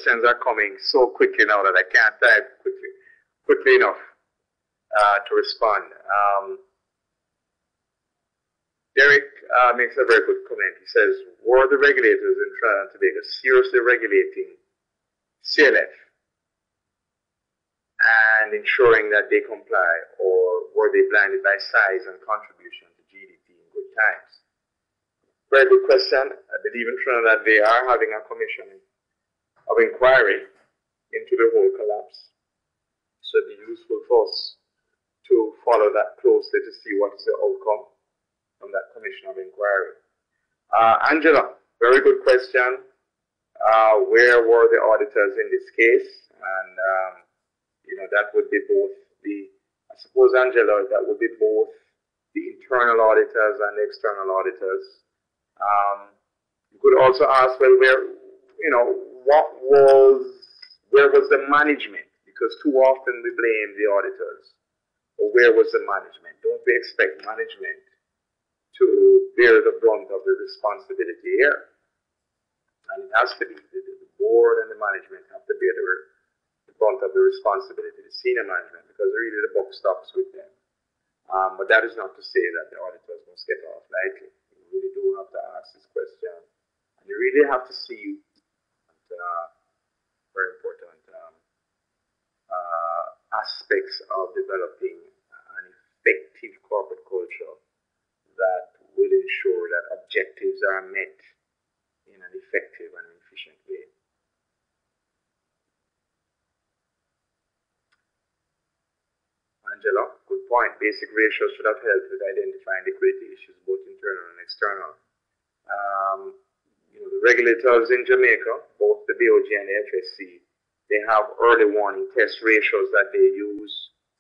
questions are coming so quickly now that I can't type quickly enough to respond. Derek makes a very good comment. He says, were the regulators in Trinidad and Tobago seriously regulating CLF and ensuring that they comply, or were they blinded by size and contribution to GDP in good times? Very good question. I believe in Trinidad they are having a commission of inquiry into the whole collapse. So it'd be useful for us to follow that closely to see what is the outcome from that commission of inquiry. Angela, very good question. Where were the auditors in this case? And you know, that would be both I suppose, Angela, that would be both the internal auditors and the external auditors. You could also ask, well, where was the management? Because too often we blame the auditors. Or where was the management? Don't we expect management to bear the brunt of the responsibility here? And it has to be. The board and the management have to bear the brunt of the responsibility, the senior management, because really the buck stops with them. But that is not to say that the auditors must get off lightly. You really do have to ask this question. And you really have to see very important aspects of developing an effective corporate culture that will ensure that objectives are met in an effective and efficient way. Angela, good point. Basic ratios should have helped with identifying liquidity issues, both internal and external. The regulators in Jamaica, both the BOG and the FSC, they have early warning test ratios that they use,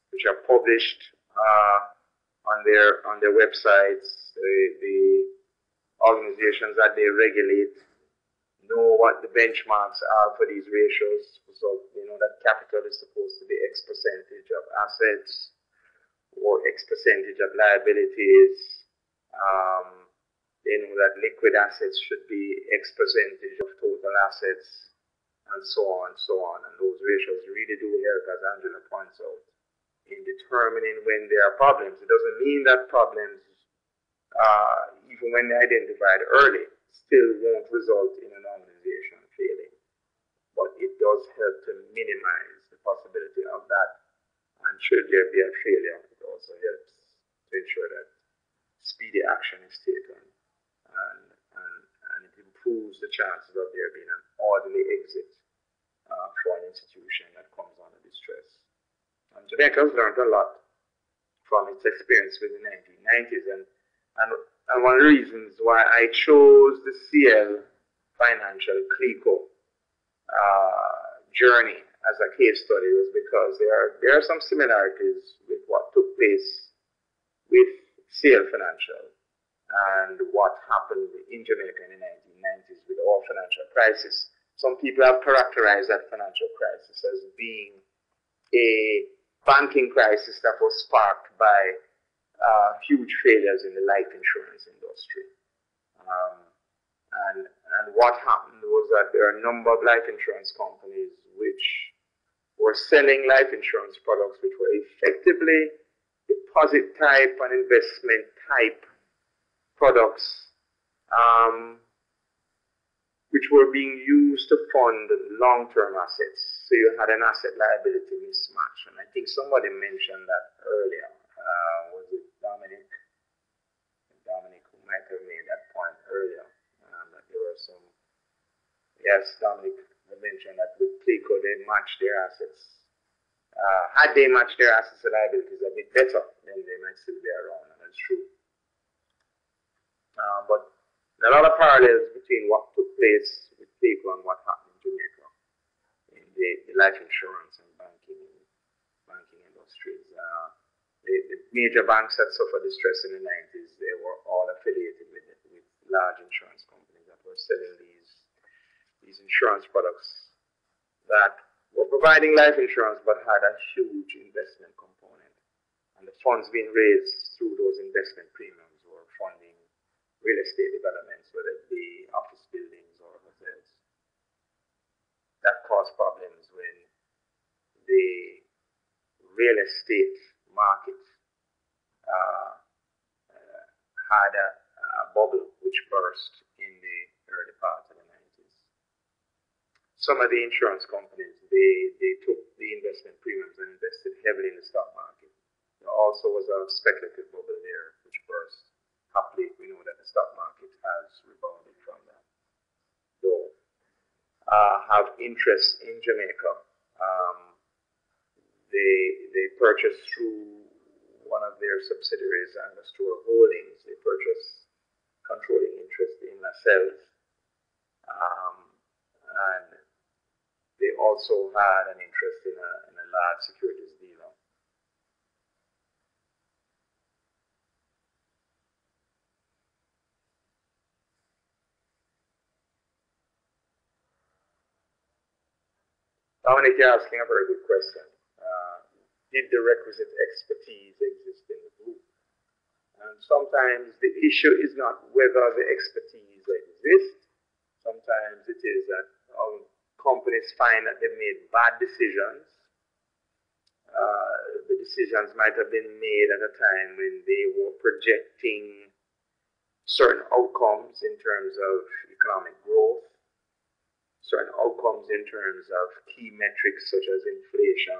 which are published on their websites. The organizations that they regulate know what the benchmarks are for these ratios. So you know that capital is supposed to be X percentage of assets or X percentage of liabilities. They know that liquid assets should be X percentage of total assets, and so on and so on. And those ratios really do help, as Angela points out, in determining when there are problems. It doesn't mean that problems, even when they're identified early, still won't result in an organization failing. But it does help to minimize the possibility of that. And should there be a failure, it also helps to ensure that speedy action is taken. And it improves the chances of there being an orderly exit for an institution that comes under distress. And Jamaica has learned a lot from its experience with the 1990s. And one of the reasons why I chose the CL Financial CLICO journey as a case study was because there are some similarities with what took place with CL Financial and what happened in Jamaica in the 1990s with all financial crisis. Some people have characterized that financial crisis as being a banking crisis that was sparked by huge failures in the life insurance industry. And what happened was that there are a number of life insurance companies which were selling life insurance products which were effectively deposit type and investment type products which were being used to fund long-term assets. So you had an asset-liability mismatch. And I think somebody mentioned that earlier. Was it Dominic? Dominic who might have made that point earlier. That there were some... Yes, Dominic mentioned that with CLICO, they matched their assets. Had they matched their assets and liabilities a bit better, then they might still be around, and that's true. But there are a lot of parallels between what took place with CLICO and what happened in Jamaica in the life insurance and banking industries. The major banks that suffered distress in the 90s, they were all affiliated with large insurance companies that were selling these insurance products that were providing life insurance but had a huge investment component. And the funds being raised through those investment premiums were funding real estate developments, whether it be office buildings or hotels. That caused caused problems when the real estate market had a bubble which burst in the early part of the 90s. Some of the insurance companies, they took the investment premiums and invested heavily in the stock market. There also was a speculative bubble there which burst. Happily, we know that the stock market has rebounded from that. Though have interest in Jamaica. They purchased through one of their subsidiaries, Angostura Holdings. They purchased controlling interest in LaSalle's. And they also had an interest in a large securities dealer. Dominic, you're asking a very good question. Did the requisite expertise exist in the group? And sometimes the issue is not whether the expertise exists. Sometimes it is that companies find that they've made bad decisions. The decisions might have been made at a time when they were projecting certain outcomes in terms of economic growth, certain outcomes in terms of key metrics such as inflation,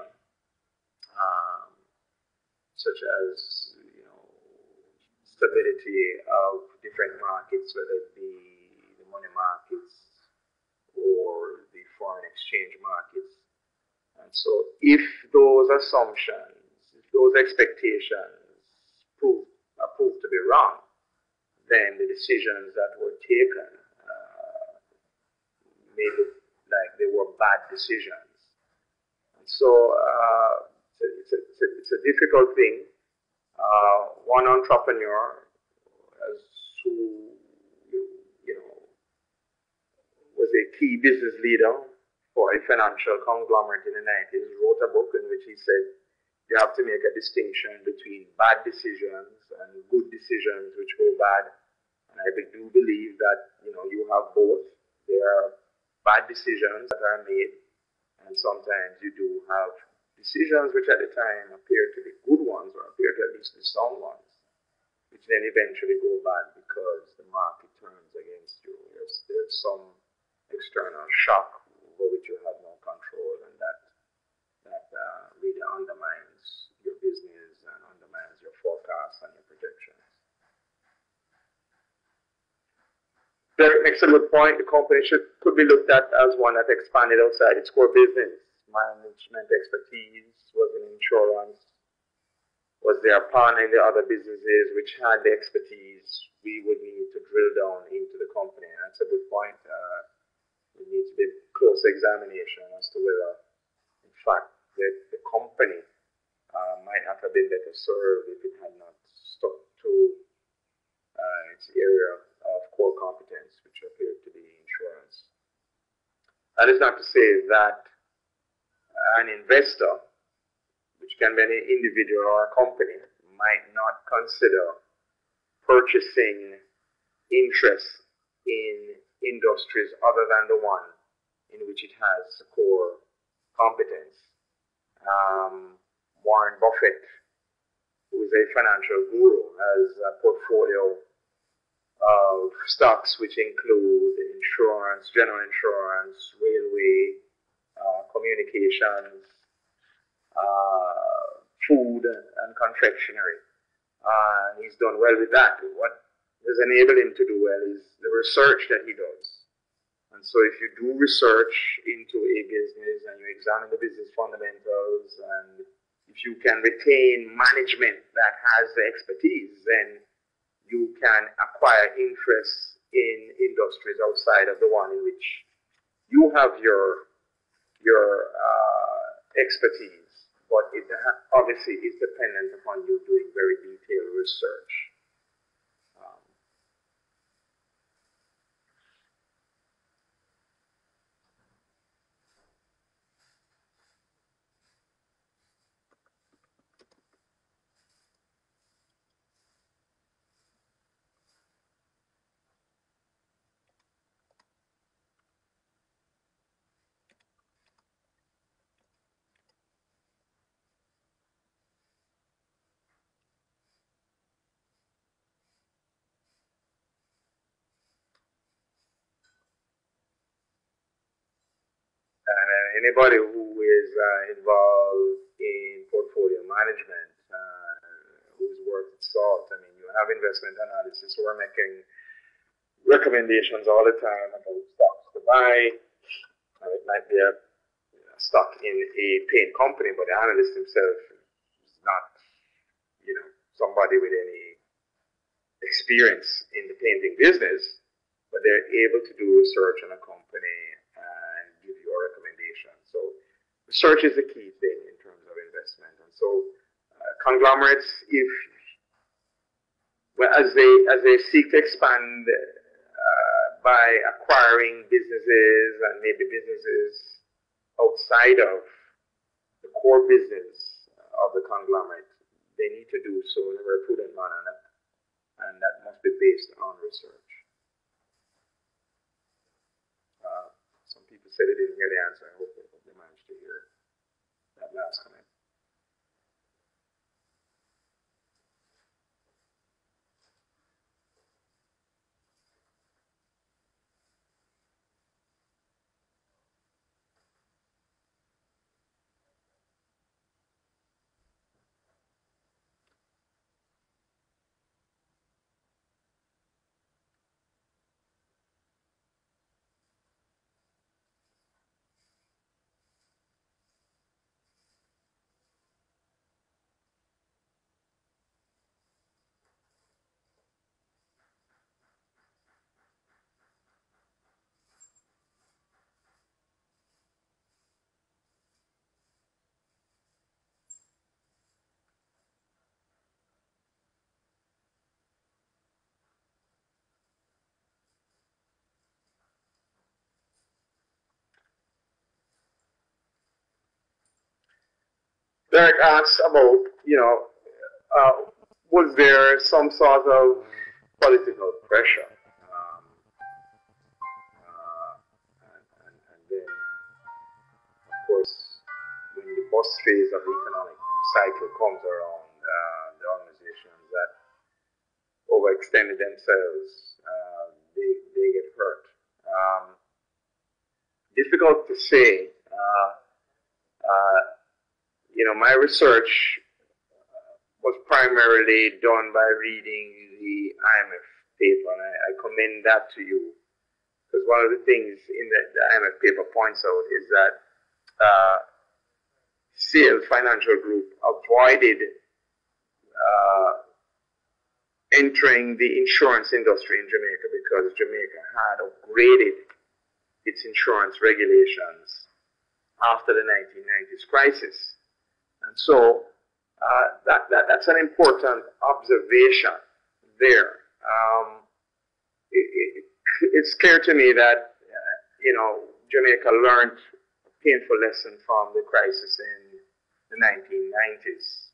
such as stability of different markets, whether it be the money markets or the foreign exchange markets. And so if those assumptions, if those expectations are proved to be wrong, then the decisions that were taken made it like they were bad decisions. And so it's a difficult thing. One entrepreneur who was a key business leader for a financial conglomerate in the 90s wrote a book in which he said you have to make a distinction between bad decisions and good decisions which go bad. And I do believe that you have both. There are bad decisions that are made, and sometimes you do have decisions which at the time appear to be good ones or appear to at least be sound ones, which then eventually go bad because the market turns against you. There's some external shock over which you have no control, and that really undermines your business and undermines your forecasts and your projections. Derek makes a good point. The company could be looked at as one that expanded outside its core business. Management expertise was in insurance. Was there a partner in the other businesses which had the expertise? We would need to drill down into the company. And that's a good point. We need to be close examination as to whether, in fact, the company might not have been better served if it had not stuck to its area of core competence, which appeared to be insurance. That is not to say that an investor, which can be any individual or a company, might not consider purchasing interest in industries other than the one in which it has a core competence. Warren Buffett, who is a financial guru, has a portfolio of stocks which include insurance, general insurance, railway, communications, food and confectionery. And he's done well with that. What has enabled him to do well is the research that he does. And so if you do research into a business and you examine the business fundamentals, and if you can retain management that has the expertise, then you can acquire interest in industries outside of the one in which you have your expertise, but it obviously is dependent upon you doing very detailed research. Anybody who is involved in portfolio management, who's worth its salt. I mean, you have investment analysis. We're making recommendations all the time about stocks to buy. It might be a stock in a paint company, but the analyst himself is not, somebody with any experience in the painting business, but they're able to do research on a company and give you a recommendation. So research is the key thing in terms of investment. And so conglomerates, as they seek to expand by acquiring businesses and maybe businesses outside of the core business of the conglomerate, they need to do so in a very prudent manner, and that must be based on research. Some people said they didn't hear the answer. I hope they managed to hear that last comment. Derek asks about, was there some sort of political pressure? And then, of course, when the bust phase of the economic cycle comes around, the organizations that overextended themselves, they get hurt. Difficult to say. My research was primarily done by reading the IMF paper, and I commend that to you, because one of the things in the IMF paper points out is that Sale Financial Group avoided entering the insurance industry in Jamaica because Jamaica had upgraded its insurance regulations after the 1990s crisis. And so that's an important observation there. It's clear to me that, Jamaica learned a painful lesson from the crisis in the 1990s.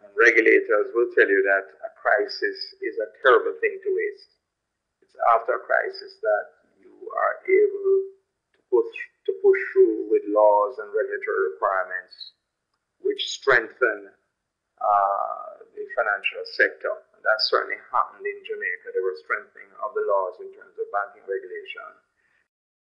And regulators will tell you that a crisis is a terrible thing to waste. It's after a crisis that you are able to push through with laws and regulatory requirements which strengthen the financial sector. And that certainly happened in Jamaica. There was strengthening of the laws in terms of banking regulation